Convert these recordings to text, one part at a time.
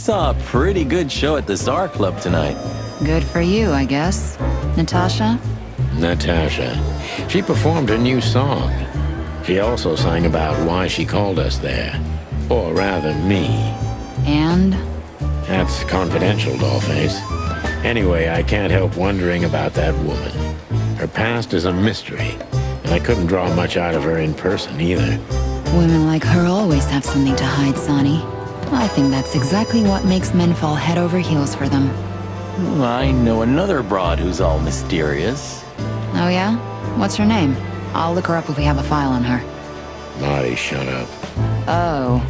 saw a pretty good show at the Tsar Club tonight. Good for you, I guess. Natasha? Natasha. She performed a new song. She also sang about why she called us there. Or rather, me. And? That's confidential, Dollface. Anyway, I can't help wondering about that woman. Her past is a mystery, and I couldn't draw much out of her in person either. Women like her always have something to hide, Sonny. I think that's exactly what makes men fall head over heels for them. I know another broad who's all mysterious. Oh yeah? What's her name? I'll look her up if we have a file on her. Marty, shut up. Oh,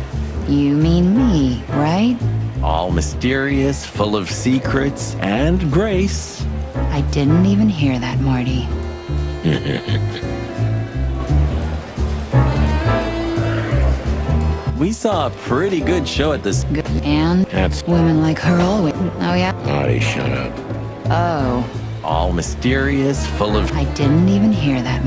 you mean me, right? All mysterious, full of secrets, and grace. I didn't even hear that, Marty. We saw a pretty good show at this. And? That's... Women like her always... Oh yeah? Marty, shut up. Oh. All mysterious, full of... I didn't even hear that.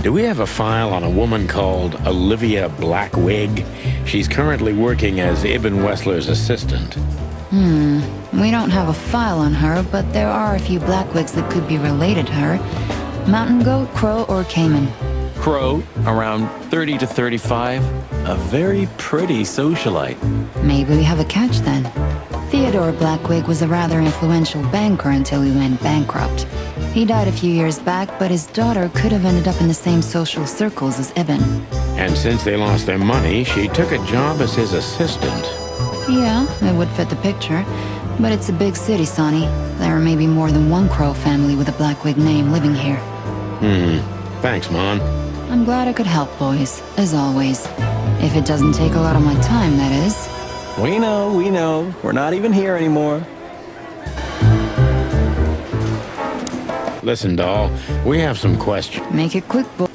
Do we have a file on a woman called Olivia Blackwig? She's currently working as Ibn Wessler's assistant. We don't have a file on her, but there are a few Blackwigs that could be related to her. Mountain goat, crow, or caiman? Crow, around 30 to 35. A very pretty socialite. Maybe we have a catch then. Theodore Blackwig was a rather influential banker until he went bankrupt. He died a few years back, but his daughter could have ended up in the same social circles as Ibn. And since they lost their money, she took a job as his assistant. Yeah, it would fit the picture. But it's a big city, Sonny. There may be more than one Crow family with a Blackwig name living here. Thanks, Mon. I'm glad I could help, boys, as always. If it doesn't take a lot of my time, that is. We know, we know. We're not even here anymore. Listen, doll, we have some questions. Make it quick, boy.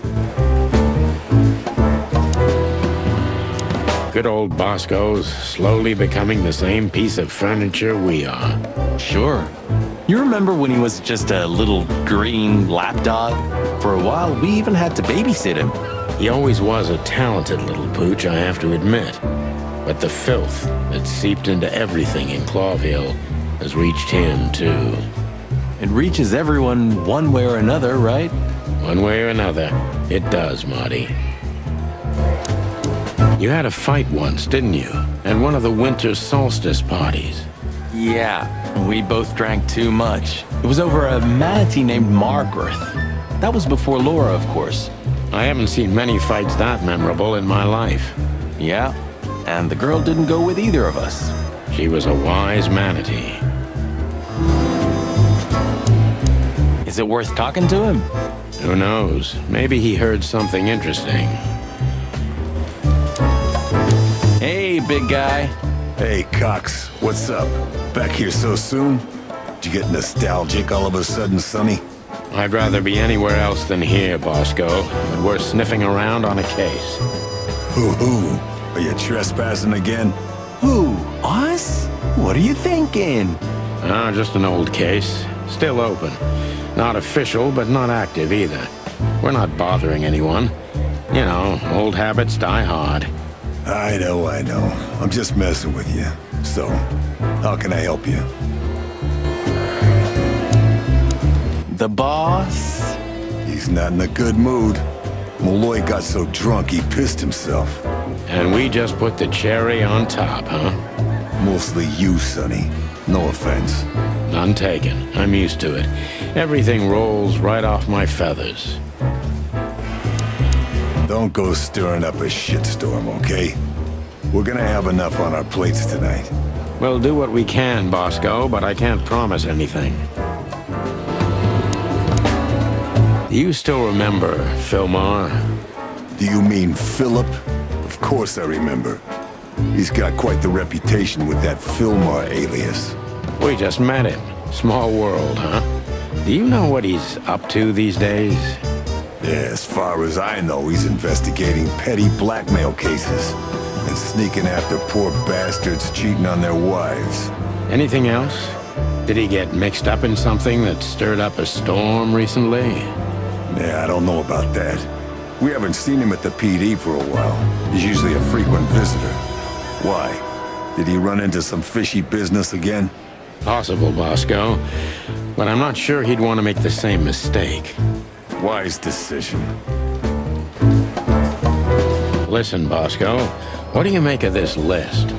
Good old Bosco's slowly becoming the same piece of furniture we are. Sure. You remember when he was just a little green lapdog? For a while, we even had to babysit him. He always was a talented little pooch, I have to admit. But the filth that seeped into everything in Clawville has reached him, too. It reaches everyone one way or another, right? One way or another, it does, Marty. You had a fight once, didn't you? At one of the winter solstice parties. Yeah, we both drank too much. It was over a manatee named Margaret. That was before Laura, of course. I haven't seen many fights that memorable in my life. Yeah, and the girl didn't go with either of us. She was a wise manatee. Is it worth talking to him? Who knows? Maybe he heard something interesting. Hey, big guy. Hey, Cox. What's up? Back here so soon? Did you get nostalgic all of a sudden, Sonny? I'd rather be anywhere else than here, Bosco, but we're sniffing around on a case. Who? Are you trespassing again? Who? Us? What are you thinking? Just an old case. Still open. Not official, but not active either. We're not bothering anyone. You know, old habits die hard. I know. I'm just messing with you. So, how can I help you? The boss? He's not in a good mood. Malloy got so drunk he pissed himself. And we just put the cherry on top, huh? Mostly you, Sonny. No offense. None taken. I'm used to it. Everything rolls right off my feathers. Don't go stirring up a shitstorm, okay? We're gonna have enough on our plates tonight. We'll do what we can, Bosco, but I can't promise anything. Do you still remember Philmar? Do you mean Philip? Of course I remember. He's got quite the reputation with that Philmar alias. We just met him. Small world, huh? Do you know what he's up to these days? Yeah, as far as I know, he's investigating petty blackmail cases and sneaking after poor bastards cheating on their wives. Anything else? Did he get mixed up in something that stirred up a storm recently? Yeah, I don't know about that. We haven't seen him at the PD for a while. He's usually a frequent visitor. Why? Did he run into some fishy business again? Possible, Bosco. But I'm not sure he'd want to make the same mistake. Wise decision. Listen, Bosco, what do you make of this list?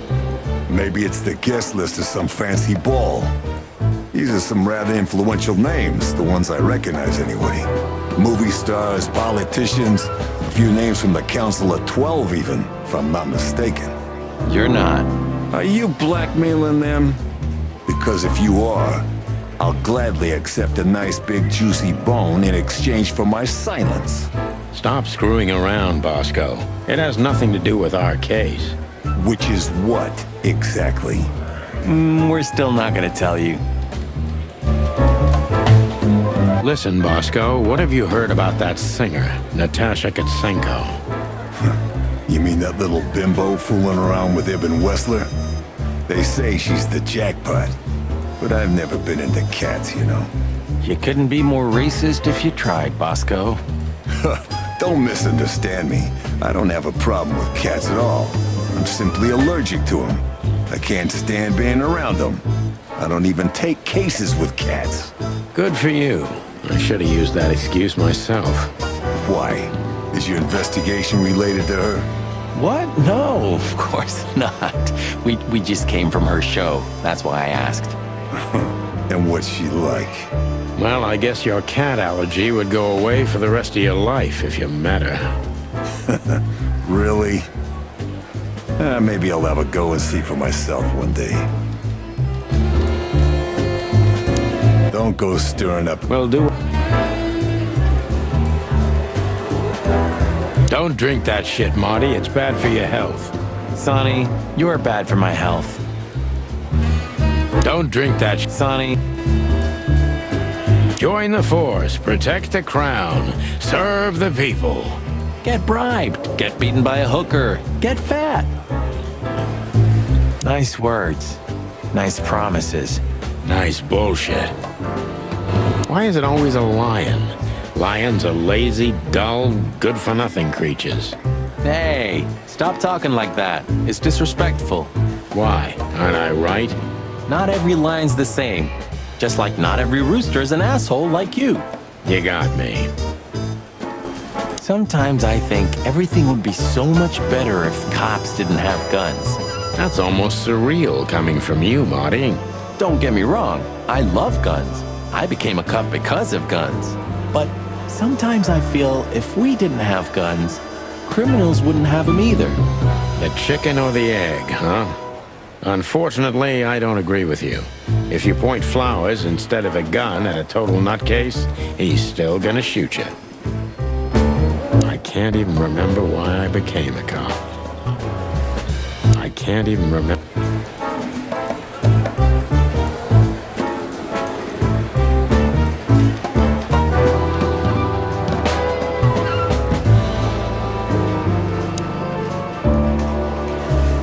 Maybe it's the guest list of some fancy ball. These are some rather influential names, the ones I recognize anyway. Movie stars, politicians, a few names from the Council of 12 even, if I'm not mistaken. You're not. Are you blackmailing them? Because if you are, I'll gladly accept a nice big juicy bone in exchange for my silence. Stop screwing around, Bosco. It has nothing to do with our case. Which is what, exactly? We're still not gonna tell you. Listen, Bosco, what have you heard about that singer, Natasha Katsenko? You mean that little bimbo fooling around with Ibn Wessler? They say she's the jackpot, but I've never been into cats, you know. You couldn't be more racist if you tried, Bosco. Don't misunderstand me. I don't have a problem with cats at all. I'm simply allergic to them. I can't stand being around them. I don't even take cases with cats. Good for you. I should have used that excuse myself. Why? Is your investigation related to her? What? No, of course not. We just came from her show. That's why I asked. And what's she like? Well, I guess your cat allergy would go away for the rest of your life if you met her. Really? Maybe I'll have a go and see for myself one day. Don't go stirring up. Well, Don't drink that shit, Marty. It's bad for your health. Sonny, you're bad for my health. Don't drink that Sonny. Join the force, protect the crown, serve the people. Get bribed, get beaten by a hooker, get fat. Nice words, nice promises. Nice bullshit. Why is it always a lion? Lions are lazy, dull, good-for-nothing creatures. Hey, stop talking like that. It's disrespectful. Why? Aren't I right? Not every lion's the same. Just like not every rooster's an asshole like you. You got me. Sometimes I think everything would be so much better if cops didn't have guns. That's almost surreal coming from you, Marty. Don't get me wrong, I love guns. I became a cop because of guns. But sometimes I feel if we didn't have guns, criminals wouldn't have them either. The chicken or the egg, huh? Unfortunately, I don't agree with you. If you point flowers instead of a gun at a total nutcase, he's still gonna shoot you. I can't even remember why I became a cop. I can't even remember.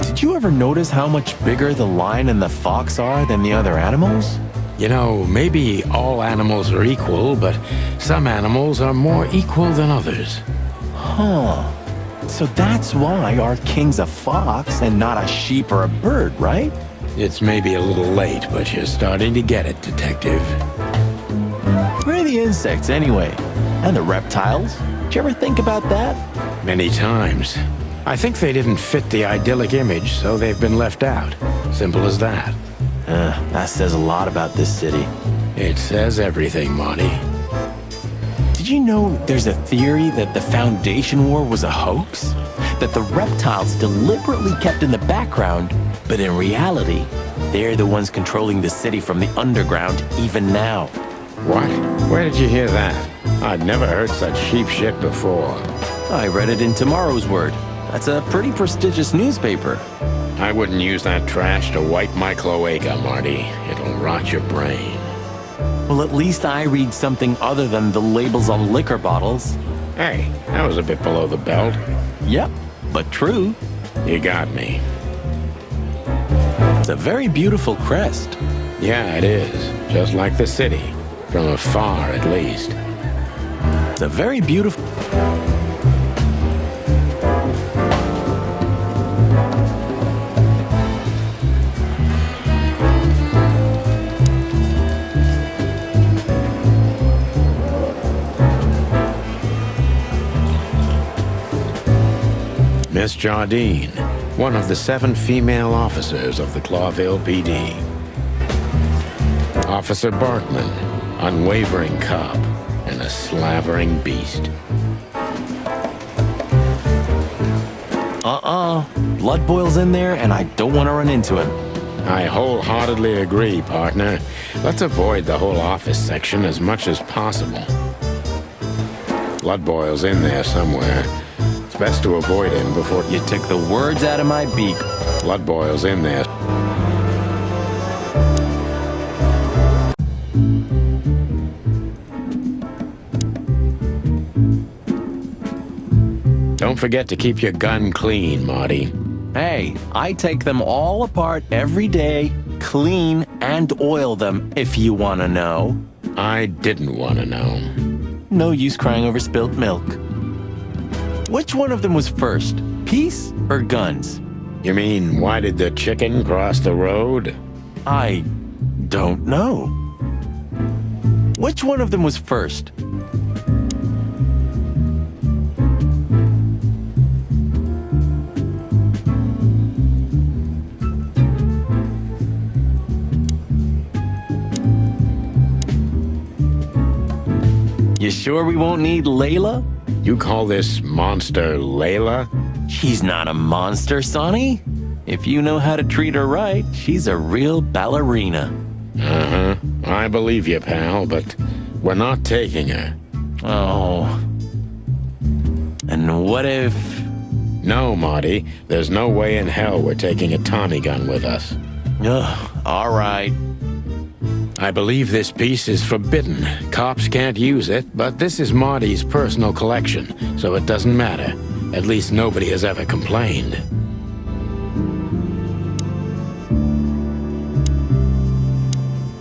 Did you ever notice how much bigger the lion and the fox are than the other animals? You know, maybe all animals are equal, but some animals are more equal than others. Huh. So that's why our king's a fox and not a sheep or a bird, right? It's maybe a little late, but you're starting to get it, Detective. Where are the insects anyway? And the reptiles? Did you ever think about that? Many times. I think they didn't fit the idyllic image, so they've been left out. Simple as that. That says a lot about this city. It says everything, Monty. Did you know there's a theory that the Foundation War was a hoax? That the reptiles deliberately kept in the background, but in reality, they're the ones controlling the city from the underground even now. What? Where did you hear that? I'd never heard such sheep shit before. I read it in Tomorrow's Word. That's a pretty prestigious newspaper. I wouldn't use that trash to wipe my cloaca, Marty. It'll rot your brain. Well, at least I read something other than the labels on liquor bottles. Hey, that was a bit below the belt. Yep, but true. You got me. It's a very beautiful crest. Yeah, it is. Just like the city. From afar, at least. It's a very beautiful... Miss Jardine, one of the 7 female officers of the Clawville PD. Officer Barkman, unwavering cop and a slavering beast. Blood boils in there, and I don't want to run into him. I wholeheartedly agree, partner. Let's avoid the whole office section as much as possible. Blood boils in there somewhere. It's best to avoid him before... You took the words out of my beak. Blood boils in there. Don't forget to keep your gun clean, Marty. Hey, I take them all apart every day, clean and oil them, if you want to know. I didn't want to know. No use crying over spilt milk. Which one of them was first, peace or guns? You mean, why did the chicken cross the road? I don't know. Which one of them was first? You sure we won't need Layla? You call this monster Layla? She's not a monster, Sonny. If you know how to treat her right, she's a real ballerina. Uh-huh. I believe you, pal, but we're not taking her. Oh. And what if... No, Marty. There's no way in hell we're taking a Tommy gun with us. Ugh, all right. I believe this piece is forbidden. Cops can't use it, but this is Marty's personal collection, so it doesn't matter. At least nobody has ever complained.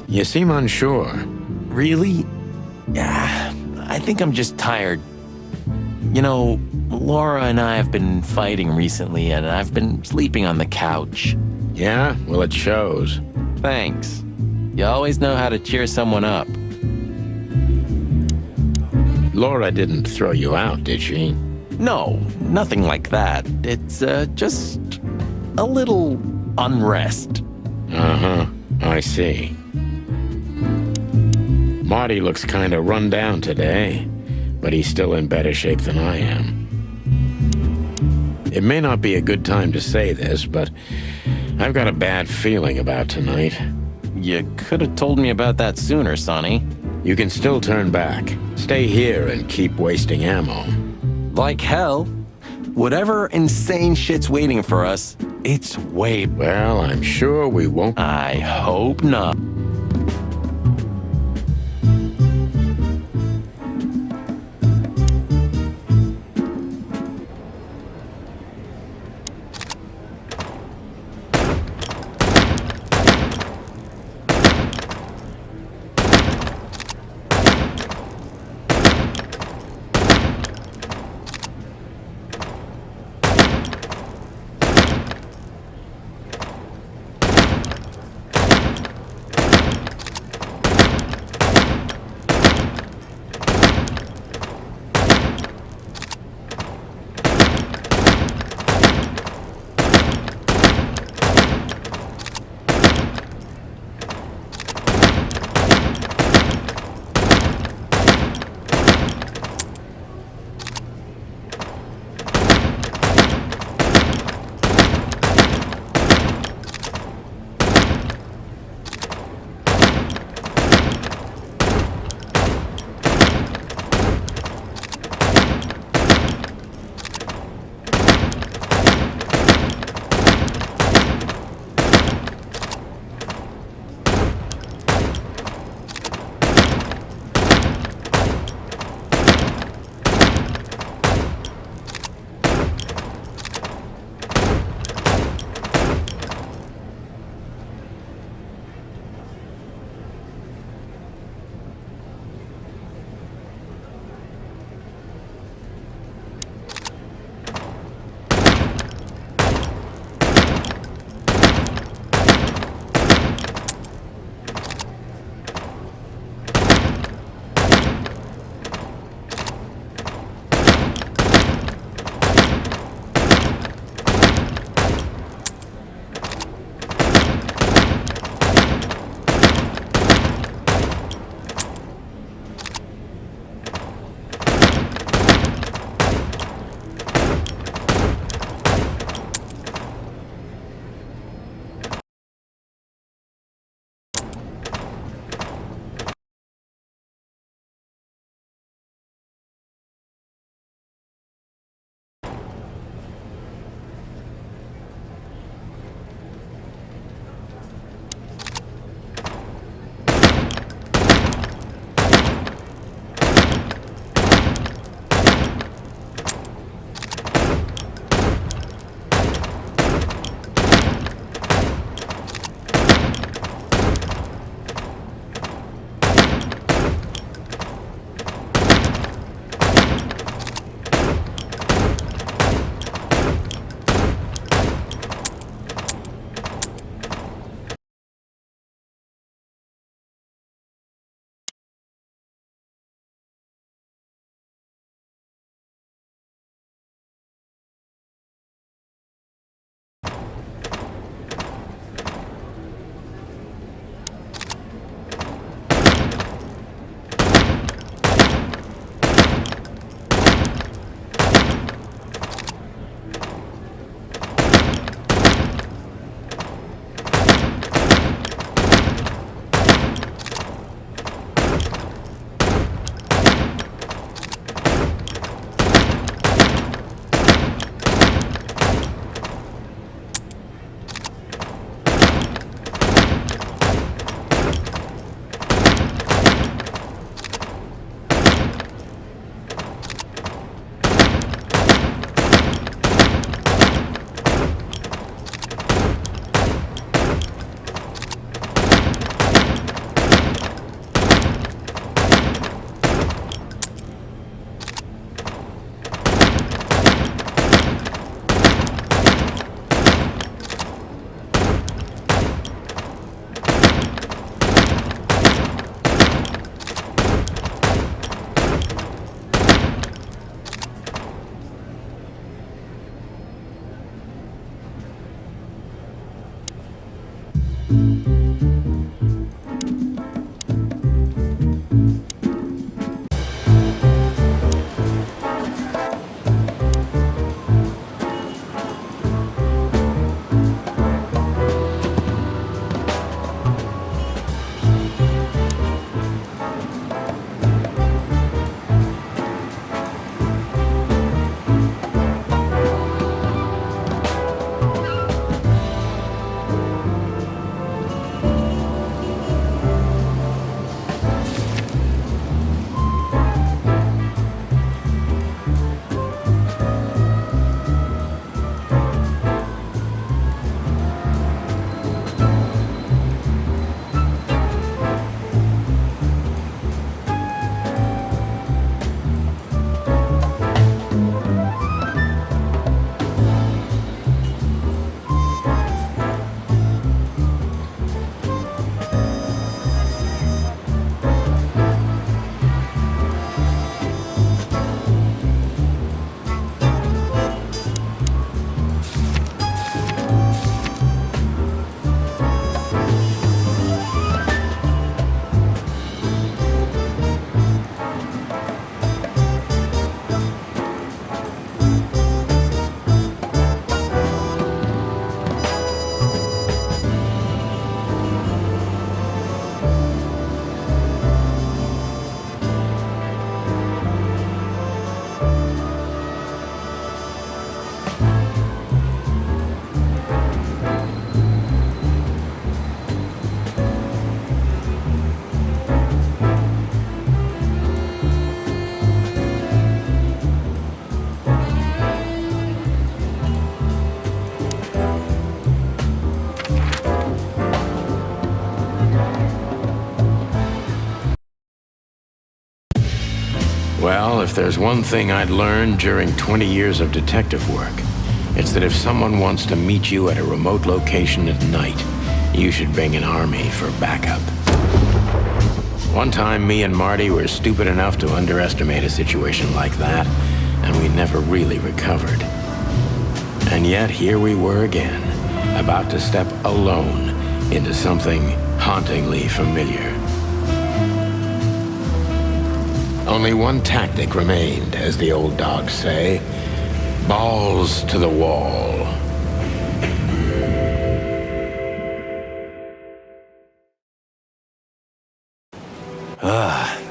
You seem unsure. Really? Yeah, I think I'm just tired. You know, Laura and I have been fighting recently, and I've been sleeping on the couch. Yeah? Well, it shows. Thanks. You always know how to cheer someone up. Laura didn't throw you out, did she? No, nothing like that. It's, just a little unrest. Uh-huh. I see. Marty looks kinda run down today, but he's still in better shape than I am. It may not be a good time to say this, but I've got a bad feeling about tonight. You could have told me about that sooner, Sonny. You can still turn back. Stay here and keep wasting ammo. Like hell. Whatever insane shit's waiting for us, it's way... Well, I'm sure we won't... I hope not. if there's one thing I'd learned during 20 years of detective work, it's that if someone wants to meet you at a remote location at night, you should bring an army for backup. One time, me and Marty were stupid enough to underestimate a situation like that, and we never really recovered. And yet, here we were again, about to step alone into something hauntingly familiar. Only one tactic remained, as the old dogs say. Balls to the wall.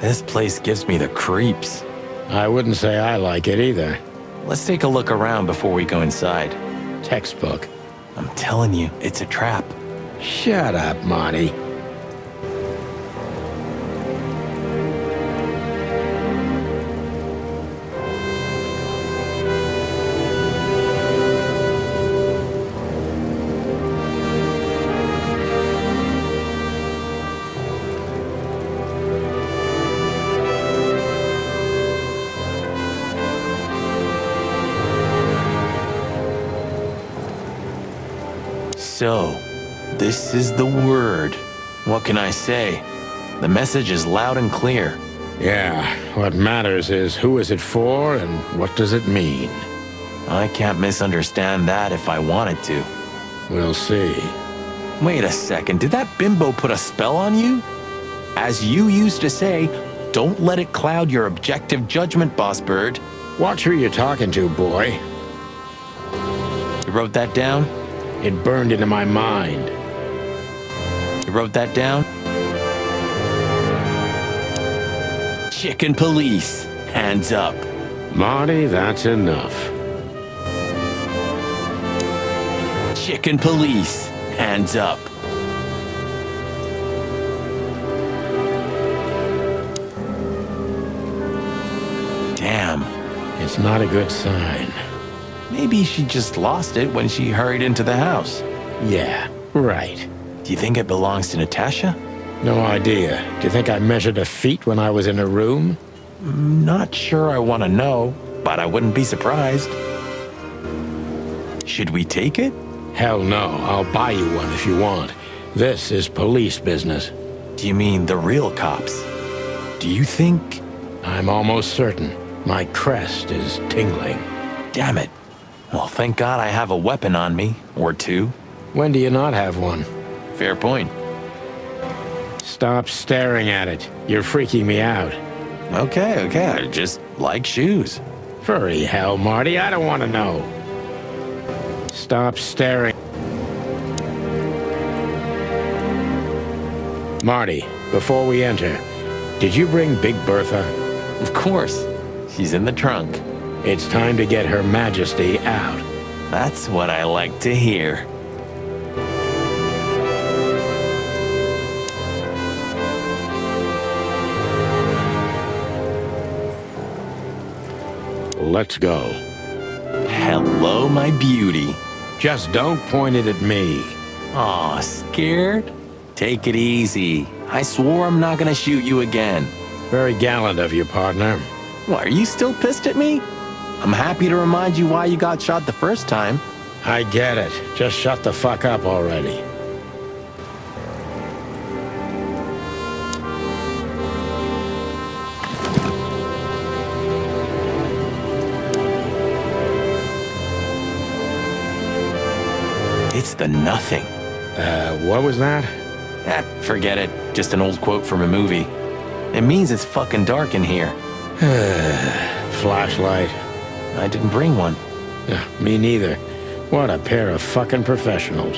This place gives me the creeps. I wouldn't say I like it either. Let's take a look around before we go inside. Textbook. I'm telling you, it's a trap. Shut up, Marty. So, this is the word. What can I say? The message is loud and clear. Yeah, what matters is who is it for and what does it mean? I can't misunderstand that if I wanted to. We'll see. Wait a second, did that bimbo put a spell on you? As you used to say, don't let it cloud your objective judgment, Boss Bird. Watch who you're talking to, boy. You wrote that down? It burned into my mind. You wrote that down? Chicken police, hands up. Marty, that's enough. Chicken police, hands up. Damn. It's not a good sign. Maybe she just lost it when she hurried into the house. Yeah, right. Do you think it belongs to Natasha? No idea. Do you think I measured her feet when I was in her room? Not sure I want to know, but I wouldn't be surprised. Should we take it? Hell no. I'll buy you one if you want. This is police business. Do you mean the real cops? Do you think... I'm almost certain. My crest is tingling. Damn it. Well, thank God I have a weapon on me, or two. When do you not have one? Fair point. Stop staring at it. You're freaking me out. Okay, I just like shoes. Furry hell, Marty, I don't want to know. Stop staring. Marty, before we enter, did you bring Big Bertha? Of course. She's in the trunk. It's time to get Her Majesty out. That's what I like to hear. Let's go. Hello, my beauty. Just don't point it at me. Aw, scared? Take it easy. I swore I'm not gonna shoot you again. Very gallant of you, partner. What, are you still pissed at me? I'm happy to remind you why you got shot the first time. I get it. Just shut the fuck up already. It's the nothing. What was that? Forget it. Just an old quote from a movie. It means it's fucking dark in here. Flashlight. I didn't bring one. Me neither. What a pair of fucking professionals.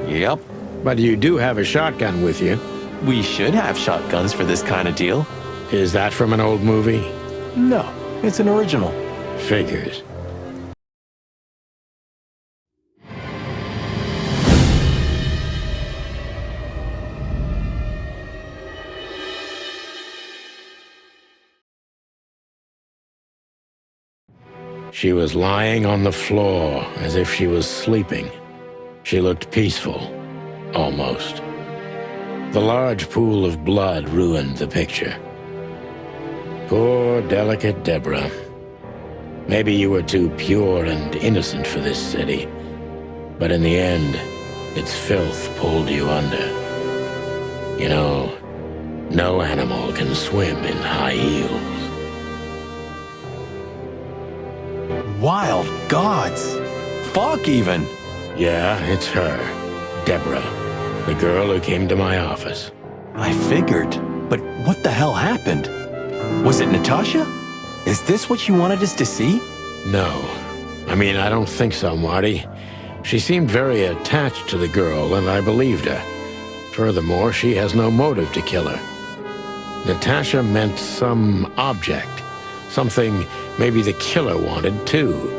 Yep. But you do have a shotgun with you. We should have shotguns for this kind of deal. Is that from an old movie? No, it's an original. Figures. She was lying on the floor as if she was sleeping. She looked peaceful, almost. The large pool of blood ruined the picture. Poor, delicate Deborah. Maybe you were too pure and innocent for this city, but in the end, its filth pulled you under. You know, no animal can swim in high heels. Wild gods! Fuck, even! Yeah, it's her. Deborah. The girl who came to my office. I figured, but what the hell happened? Was it Natasha? Is this what you wanted us to see? No. I mean, I don't think so, Marty. She seemed very attached to the girl, and I believed her. Furthermore, she has no motive to kill her. Natasha meant some object. Something maybe the killer wanted, too.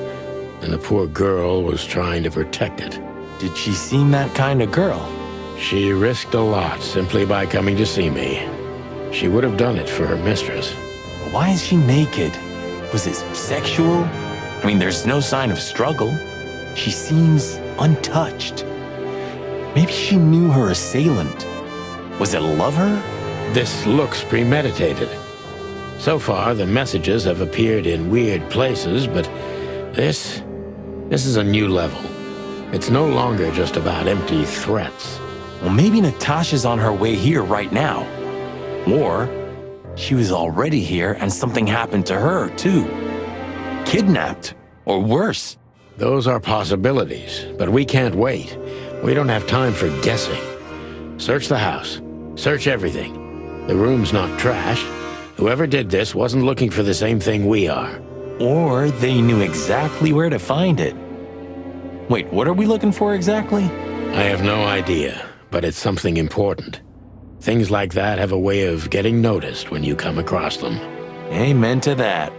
And the poor girl was trying to protect it. Did she seem that kind of girl? She risked a lot simply by coming to see me. She would have done it for her mistress. Why is she naked? Was it sexual? I mean, there's no sign of struggle. She seems untouched. Maybe she knew her assailant. Was it a lover? This looks premeditated. So far, the messages have appeared in weird places, but this is a new level. It's no longer just about empty threats. Well, maybe Natasha's on her way here right now. Or she was already here and something happened to her, too. Kidnapped, or worse. Those are possibilities, but we can't wait. We don't have time for guessing. Search the house. Search everything. The room's not trashed. Whoever did this wasn't looking for the same thing we are. Or they knew exactly where to find it. Wait, what are we looking for exactly? I have no idea, but it's something important. Things like that have a way of getting noticed when you come across them. Amen to that.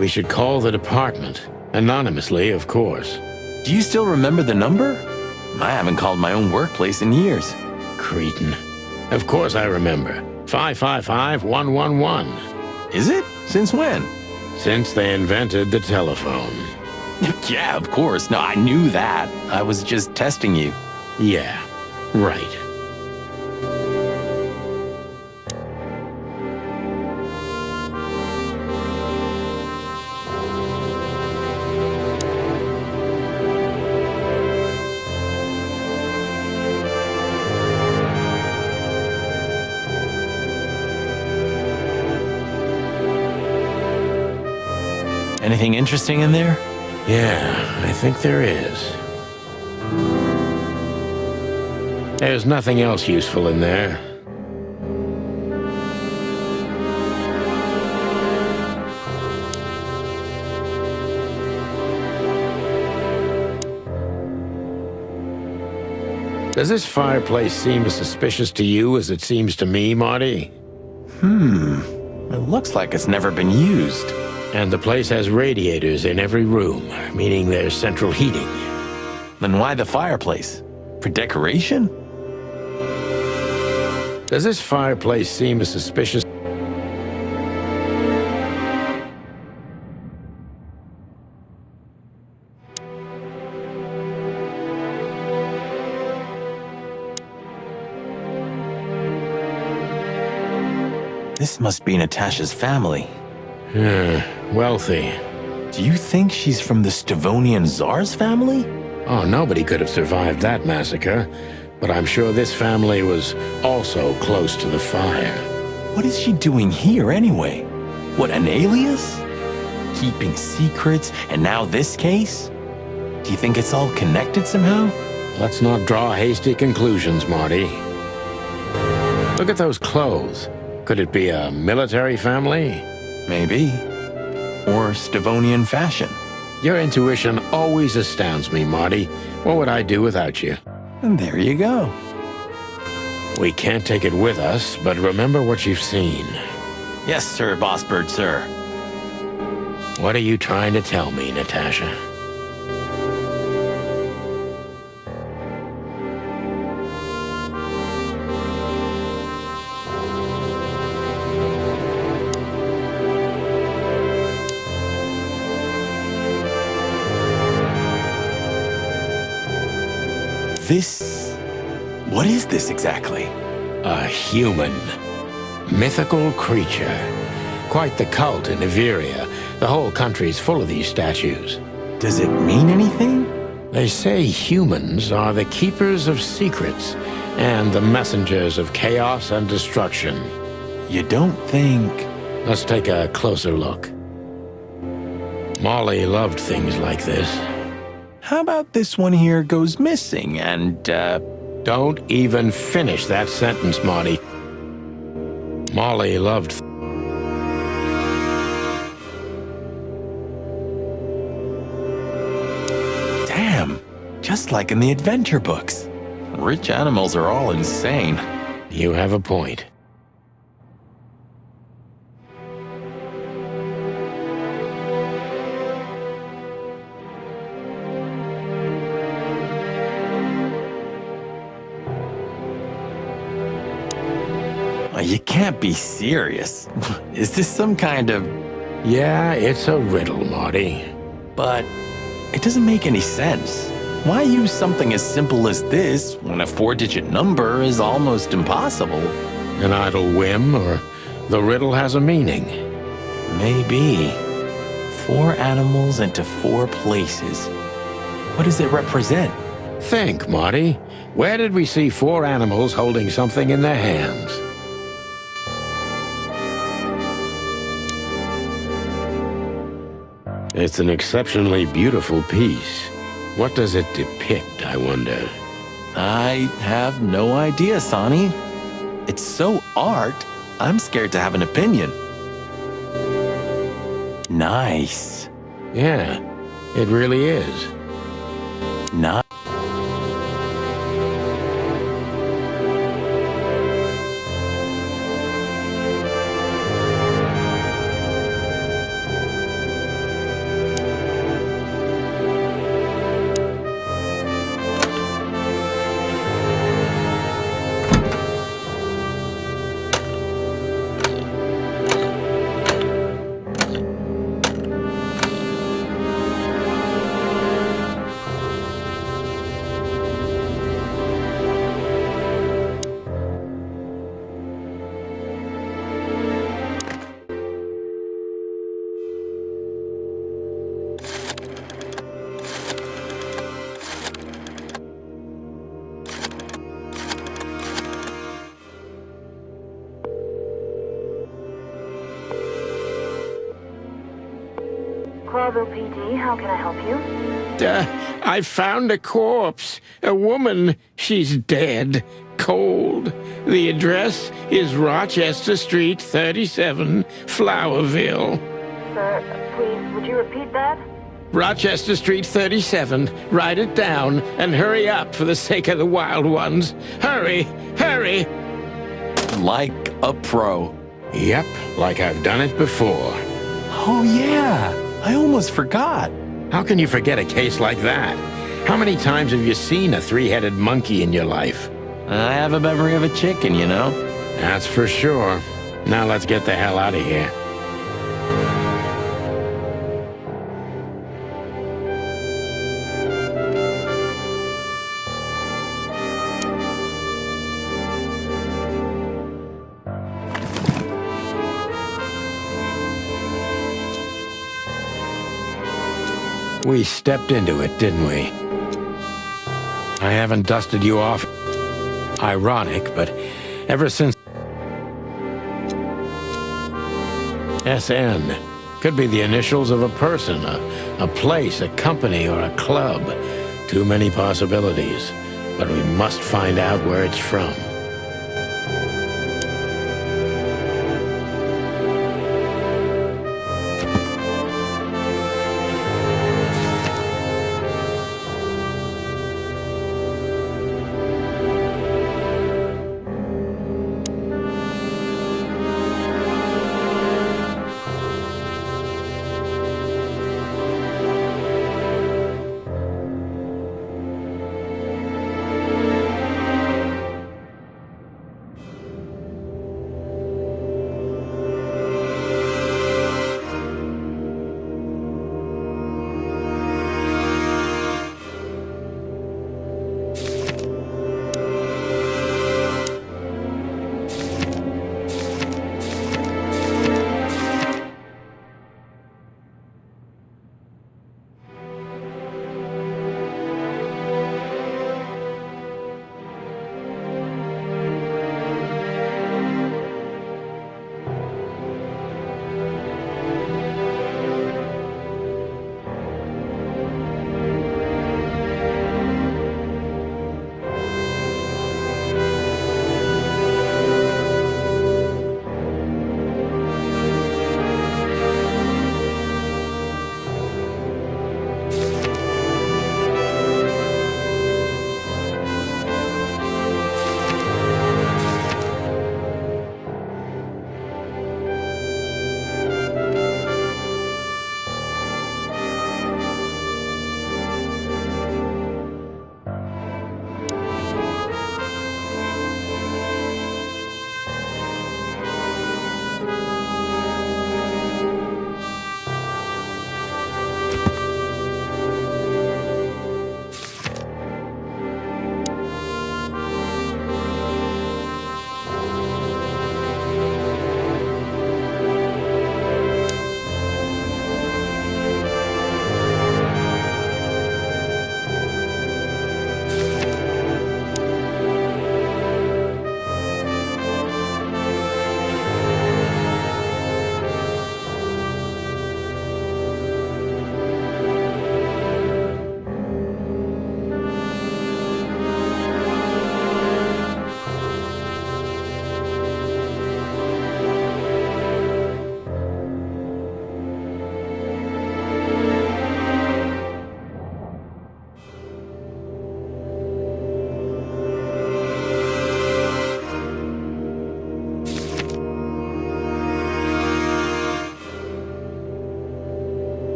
We should call the department. Anonymously, of course. Do you still remember the number? I haven't called my own workplace in years. Cretin. Of course I remember. 555-111. Is it? Since when? Since they invented the telephone. Yeah, of course. No, I knew that. I was just testing you. Yeah, right. Anything interesting in there? Yeah, I think there is. There's nothing else useful in there. Does this fireplace seem as suspicious to you as it seems to me, Marty? It looks like it's never been used. And the place has radiators in every room, meaning there's central heating. Then why the fireplace? For decoration? Does this fireplace seem as suspicious? This must be Natasha's family. Wealthy. Do you think she's from the Stavonian Tsar's family? Oh, nobody could have survived that massacre, but I'm sure this family was also close to the fire. What is she doing here anyway? What, an alias? Keeping secrets, and now this case? Do you think it's all connected somehow? Let's not draw hasty conclusions, Marty. Look at those clothes. Could it be a military family? Maybe. Or Stavonian fashion. Your intuition always astounds me, Marty. What would I do without you? And there you go. We can't take it with us, but remember what you've seen. Yes, sir, Boss Bird, sir. What are you trying to tell me, Natasha? What is this exactly? A human. Mythical creature. Quite the cult in Iveria. The whole country's full of these statues. Does it mean anything? They say humans are the keepers of secrets and the messengers of chaos and destruction. You don't think... Let's take a closer look. Molly loved things like this. How about this one here goes missing and, Don't even finish that sentence, Marty. Molly loved... Damn, just like in the adventure books. Rich animals are all insane. You have a point. You can't be serious. Is this some kind of... Yeah, it's a riddle, Marty. But it doesn't make any sense. Why use something as simple as this when a 4-digit number is almost impossible? An idle whim, or the riddle has a meaning? Maybe. 4 animals into 4 places. What does it represent? Think, Marty. Where did we see 4 animals holding something in their hands? It's an exceptionally beautiful piece. What does it depict, I wonder? I have no idea, Sonny. It's so art, I'm scared to have an opinion. Nice. Yeah, it really is. Nice. Clarville PD, how can I help you? I found a corpse. A woman. She's dead. Cold. The address is Rochester Street, 37, Flowerville. Sir, please, would you repeat that? Rochester Street, 37. Write it down and hurry up for the sake of the wild ones. Hurry! Hurry! Like a pro. Yep, like I've done it before. Oh, yeah. I almost forgot. How can you forget a case like that? How many times have you seen a 3-headed monkey in your life? I have a memory of a chicken, you know? That's for sure. Now let's get the hell out of here. We stepped into it, didn't we? I haven't dusted you off. Ironic, but ever since... SN. Could be the initials of a person, a place, a company, or a club. Too many possibilities. But we must find out where it's from.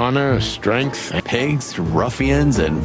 honor, strength. Pigs, ruffians, and...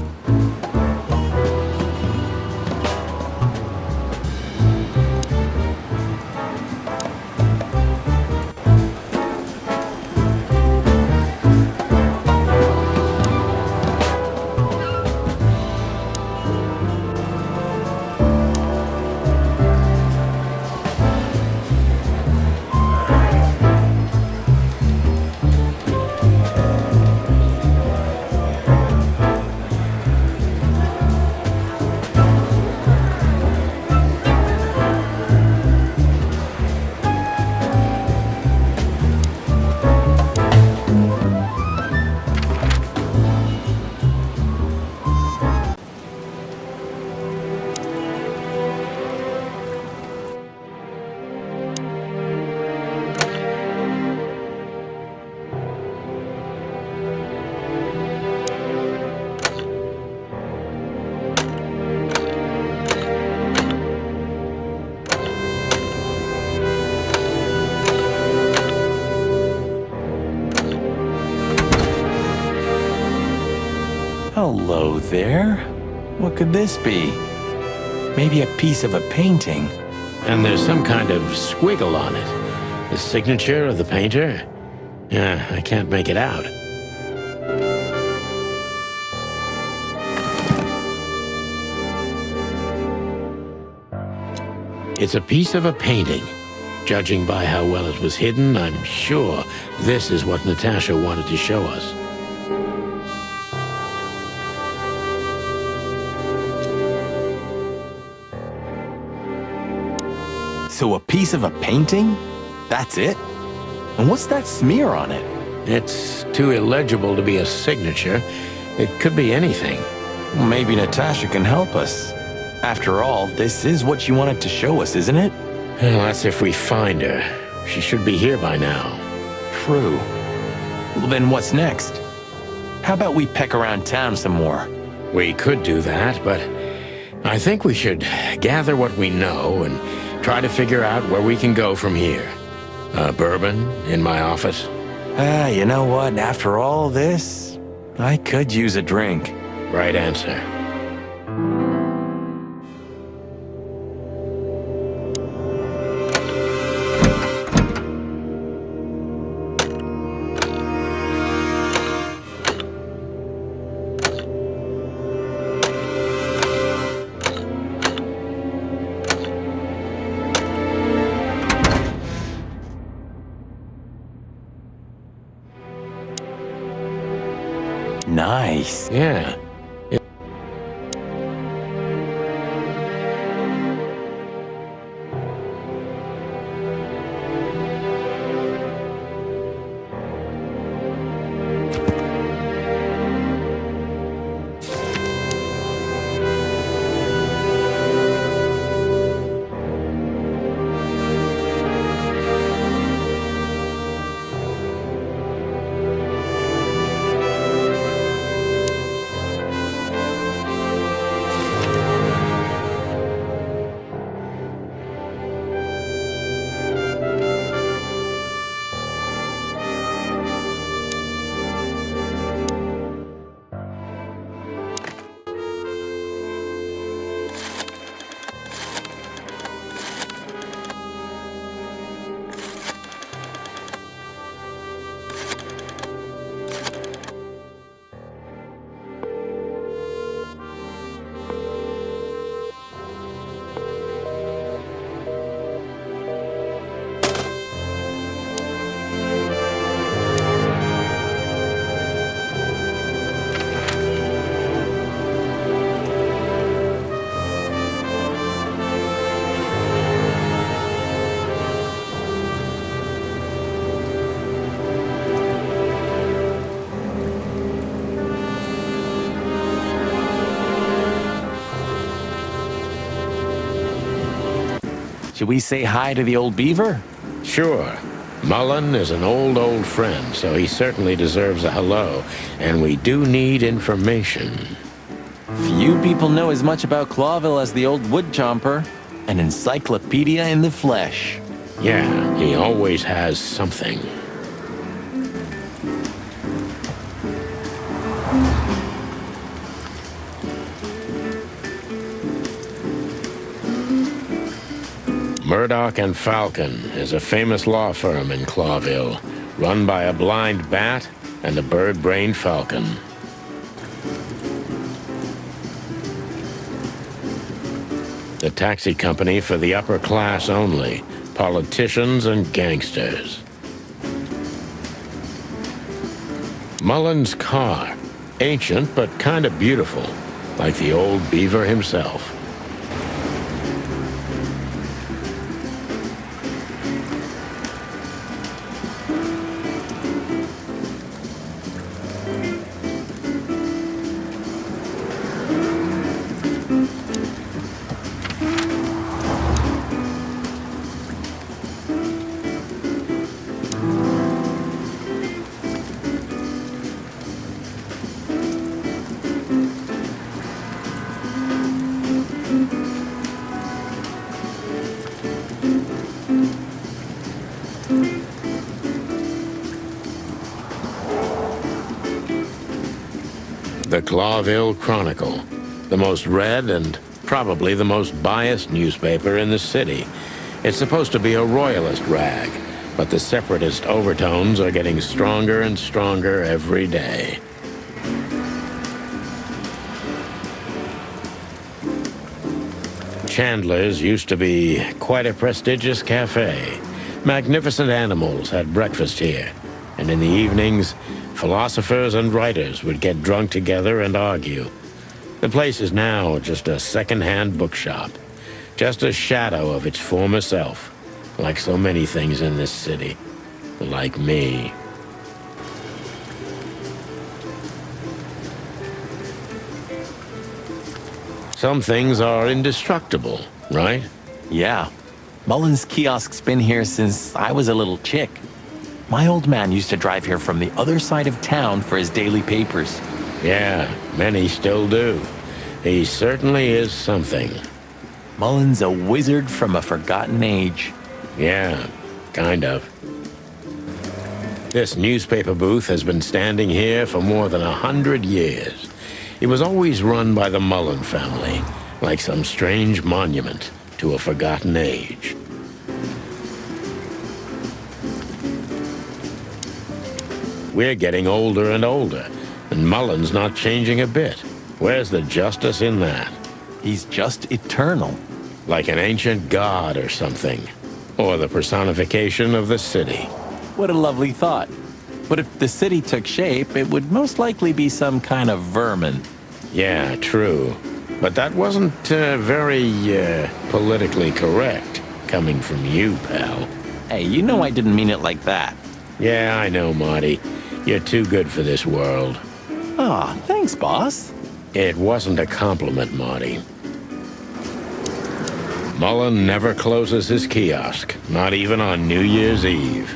Hello there. What could this be? Maybe a piece of a painting. And there's some kind of squiggle on it. The signature of the painter? Yeah, I can't make it out. It's a piece of a painting. Judging by how well it was hidden, I'm sure this is what Natasha wanted to show us. So a piece of a painting? That's it? And what's that smear on it? It's too illegible to be a signature. It could be anything. Well, maybe Natasha can help us. After all, this is what she wanted to show us, isn't it? Well, that's if we find her. She should be here by now. True. Well, then what's next? How about we peck around town some more? We could do that, but I think we should gather what we know and try to figure out where we can go from here. Bourbon in my office? You know what? After all this, I could use a drink. Right answer. Nice. Yeah. Should we say hi to the old beaver? Sure. Mullen is an old friend, so he certainly deserves a hello. And we do need information. Few people know as much about Clawville as the old wood chomper. An encyclopedia in the flesh. Yeah, he always has something. Murdoch and Falcon is a famous law firm in Clawville, run by a blind bat and a bird-brained falcon. The taxi company for the upper class only, politicians and gangsters. Mullen's car, ancient but kind of beautiful, like the old beaver himself. The Clawville Chronicle, the most read and probably the most biased newspaper in the city. It's supposed to be a royalist rag, but the separatist overtones are getting stronger and stronger every day. Chandler's used to be quite a prestigious cafe. Magnificent animals had breakfast here, and in the evenings, philosophers and writers would get drunk together and argue. The place is now just a second-hand bookshop, just a shadow of its former self, like so many things in this city, like me. Some things are indestructible, right? Yeah. Mullen's kiosk's been here since I was a little chick. My old man used to drive here from the other side of town for his daily papers. Yeah, many still do. He certainly is something. Mullen's a wizard from a forgotten age. Yeah, kind of. This newspaper booth has been standing here for more than 100 years. It was always run by the Mullen family, like some strange monument to a forgotten age. We're getting older and older, and Mullen's not changing a bit. Where's the justice in that? He's just eternal. Like an ancient god or something. Or the personification of the city. What a lovely thought. But if the city took shape, it would most likely be some kind of vermin. Yeah, true. But that wasn't very politically correct, coming from you, pal. Hey, you know I didn't mean it like that. Yeah, I know, Marty. You're too good for this world. Aw, thanks, boss. It wasn't a compliment, Marty. Mullen never closes his kiosk, not even on New Year's Eve.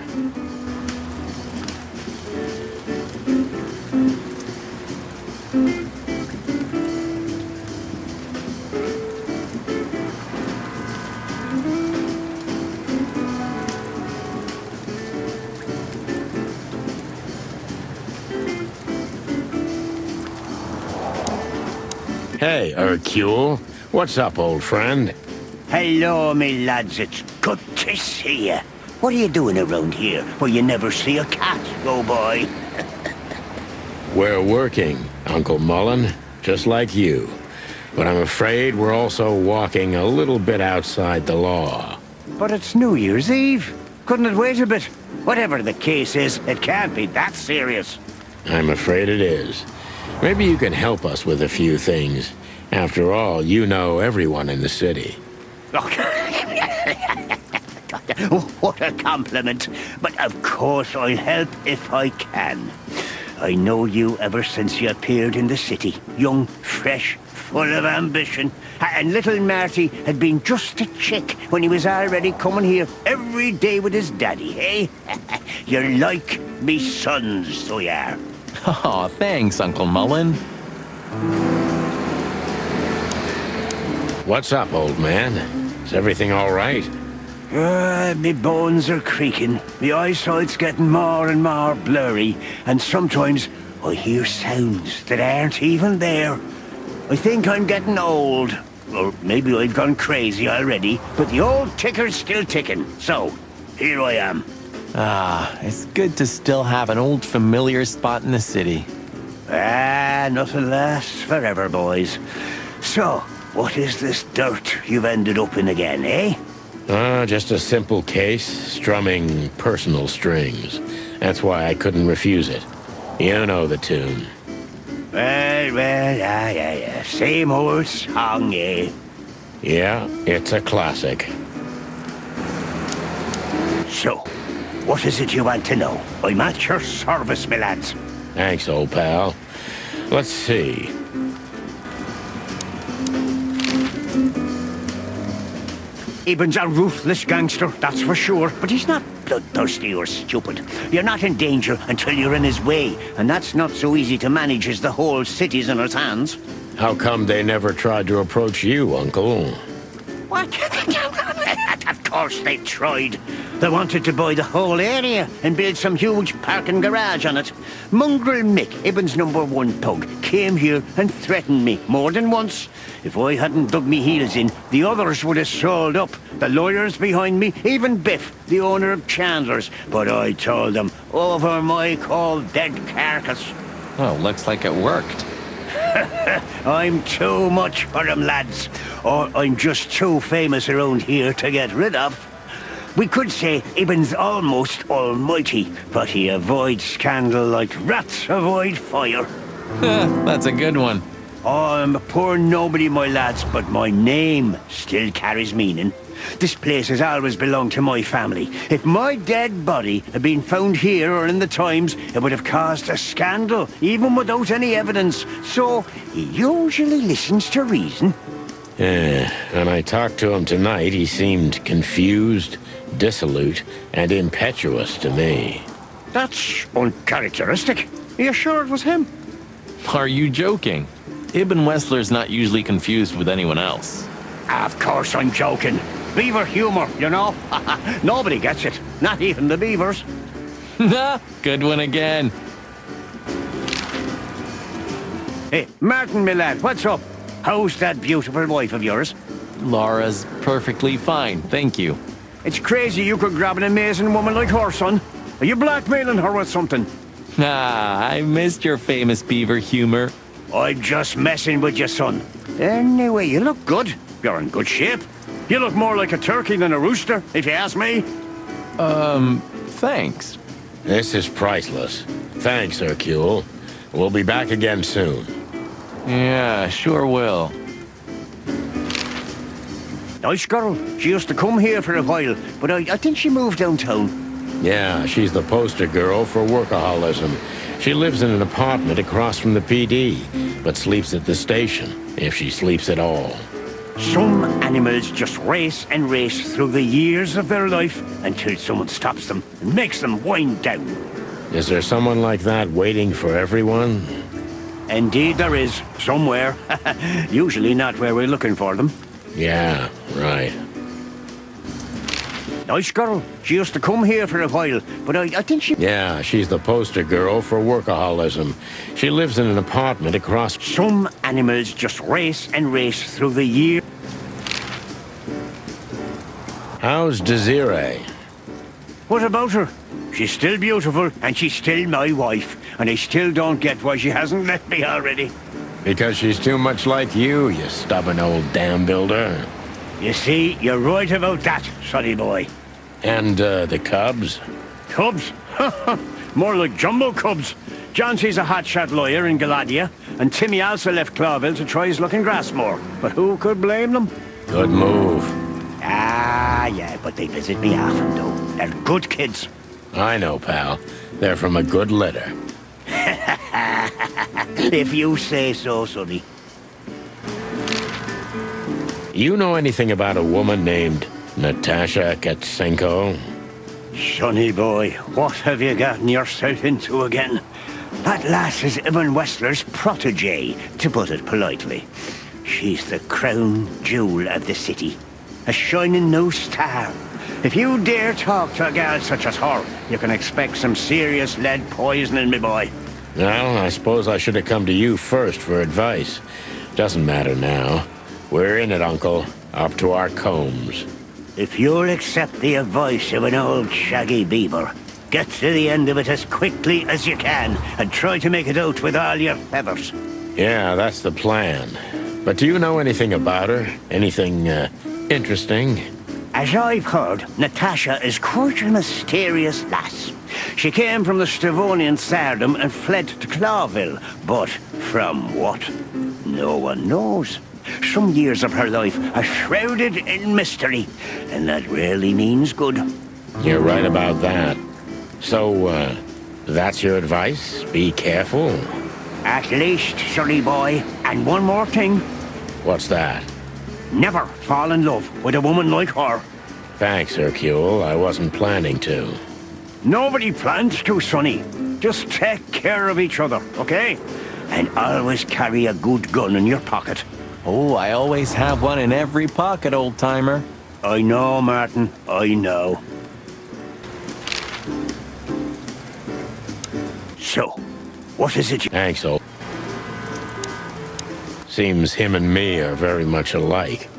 Hey, Hercule. What's up, old friend? Hello, me lads. It's good to see you. What are you doing around here where you never see a cat go by? We're working, Uncle Mullen, just like you. But I'm afraid we're also walking a little bit outside the law. But it's New Year's Eve. Couldn't it wait a bit? Whatever the case is, it can't be that serious. I'm afraid it is. Maybe you can help us with a few things. After all, you know everyone in the city. What a compliment. But of course I'll help if I can. I know you ever since you appeared in the city. Young, fresh, full of ambition. And little Marty had been just a chick when he was already coming here every day with his daddy, eh? You're like me sons, so you are. Aw, thanks, Uncle Mullen. What's up, old man? Is everything all right? Me bones are creaking. My eyesight's getting more and more blurry, and sometimes I hear sounds that aren't even there. I think I'm getting old. Or maybe I've gone crazy already, but the old ticker's still ticking. So, here I am. Ah, it's good to still have an old familiar spot in the city. Ah, nothing lasts forever, boys. So, what is this dirt you've ended up in again, eh? Just a simple case, strumming personal strings. That's why I couldn't refuse it. You know the tune. Well, yeah. Same old song, eh? Yeah, it's a classic. So, what is it you want to know? I'm at your service, my lads. Thanks, old pal. Let's see. Ibn's a ruthless gangster, that's for sure. But he's not bloodthirsty or stupid. You're not in danger until you're in his way. And that's not so easy to manage as the whole city's in his hands. How come they never tried to approach you, Uncle? What? Of course they tried. They wanted to buy the whole area and build some huge parking garage on it. Mongrel Mick, Ibn's #1 thug, came here and threatened me more than once. If I hadn't dug me heels in, the others would have sold up. The lawyers behind me, even Biff, the owner of Chandler's. But I told them, over my cold dead carcass. Well, looks like it worked. I'm too much for them, lads. Or I'm just too famous around here to get rid of. We could say Ibn's almost almighty, but he avoids scandal like rats avoid fire. That's a good one. I'm a poor nobody, my lads, but my name still carries meaning. This place has always belonged to my family. If my dead body had been found here or in the Times, it would have caused a scandal, even without any evidence. So, he usually listens to reason. When I talked to him tonight, he seemed confused, dissolute, and impetuous to me. That's uncharacteristic. Are you sure it was him? Are you joking? Ibn Wessler's not usually confused with anyone else. Of course I'm joking. Beaver humor, you know? Nobody gets it. Not even the beavers. Good one again. Hey, Martin, my lad, what's up? How's that beautiful wife of yours? Laura's perfectly fine, thank you. It's crazy you could grab an amazing woman like her, son. Are you blackmailing her with something? Ah, I missed your famous beaver humor. I'm just messing with you, son. Anyway, you look good. You're in good shape. You look more like a turkey than a rooster, if you ask me. Thanks. This is priceless. Thanks, Hercule. We'll be back again soon. Yeah, sure will. Nice girl. She used to come here for a while, but I think she moved downtown. Yeah, she's the poster girl for workaholism. She lives in an apartment across from the PD, but sleeps at the station, if she sleeps at all. Some animals just race and race through the years of their life until someone stops them and makes them wind down. Is there someone like that waiting for everyone? Indeed there is, somewhere. Usually not where we're looking for them. Yeah, right. Nice girl. She used to come here for a while, but I think she... Yeah, she's the poster girl for workaholism. She lives in an apartment across... Some animals just race and race through the year. How's Desiree? What about her? She's still beautiful, and she's still my wife, and I still don't get why she hasn't left me already. Because she's too much like you stubborn old dam builder. You see, you're right about that, sonny boy. And, the cubs? Cubs? More like jumbo cubs. Johnson's a hotshot lawyer in Galadia, and Timmy also left Clawville to try his luck in Grassmore. But who could blame them? Good move. Ah, yeah, but they visit me often, though. They're good kids. I know, pal. They're from a good litter. If you say so, sonny. You know anything about a woman named Natasha Katsenko? Sonny boy, what have you gotten yourself into again? That lass is Ibn Wessler's protege, to put it politely. She's the crown jewel of the city. A shining new star. If you dare talk to a gal such as her, you can expect some serious lead poisoning, me boy. Well, I suppose I should have come to you first for advice. Doesn't matter now. We're in it, Uncle. Up to our combs. If you'll accept the advice of an old shaggy beaver, get to the end of it as quickly as you can and try to make it out with all your feathers. Yeah, that's the plan. But do you know anything about her? Anything, interesting? As I've heard, Natasha is quite a mysterious lass. She came from the Stavonian Tsardom and fled to Clawville, but from what? No one knows. Some years of her life are shrouded in mystery, and that rarely means good. You're right about that. So, that's your advice? Be careful? At least, sonny boy. And one more thing. What's that? Never fall in love with a woman like her. Thanks, Hercule. I wasn't planning to. Nobody plans to, sonny. Just take care of each other, okay? And always carry a good gun in your pocket. Oh, I always have one in every pocket, old-timer. I know, Martin. I know. So, what is it you... Thanks, old. Seems him and me are very much alike.